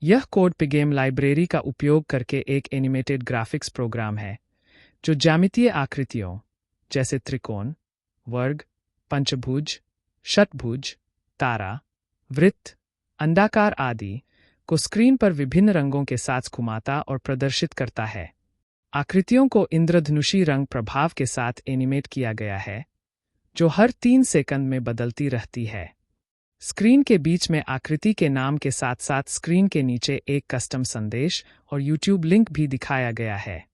यह code Pygame library का उपयोग करके एक एनिमेटेड ग्राफिक्स प्रोग्राम है जो ज्यामितीय आकृतियों जैसे त्रिकोण, वर्ग, पंचभुज, षटभुज, तारा, वृत्त, अंडाकार आदि को स्क्रीन पर विभिन्न रंगों के साथ घुमाता और प्रदर्शित करता है। आकृतियों को इंद्रधनुषी रंग प्रभाव के साथ एनिमेट किया गया है, जो हर 3 सेकंड में बदलती रहती है। स्क्रीन के बीच में आकृति के नाम के साथ साथ स्क्रीन के नीचे एक कस्टम संदेश और YouTube लिंक भी दिखाया गया है।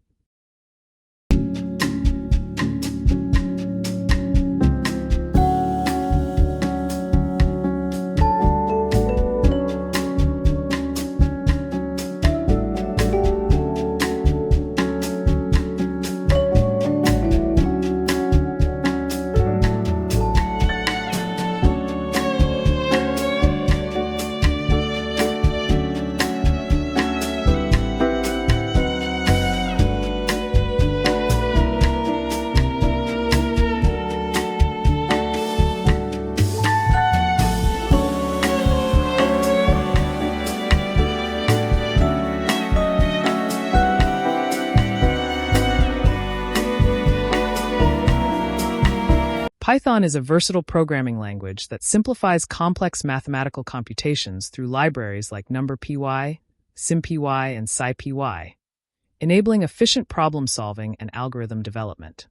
Python is a versatile programming language that simplifies complex mathematical computations through libraries like NumPy, SymPy, and SciPy, enabling efficient problem solving and algorithm development.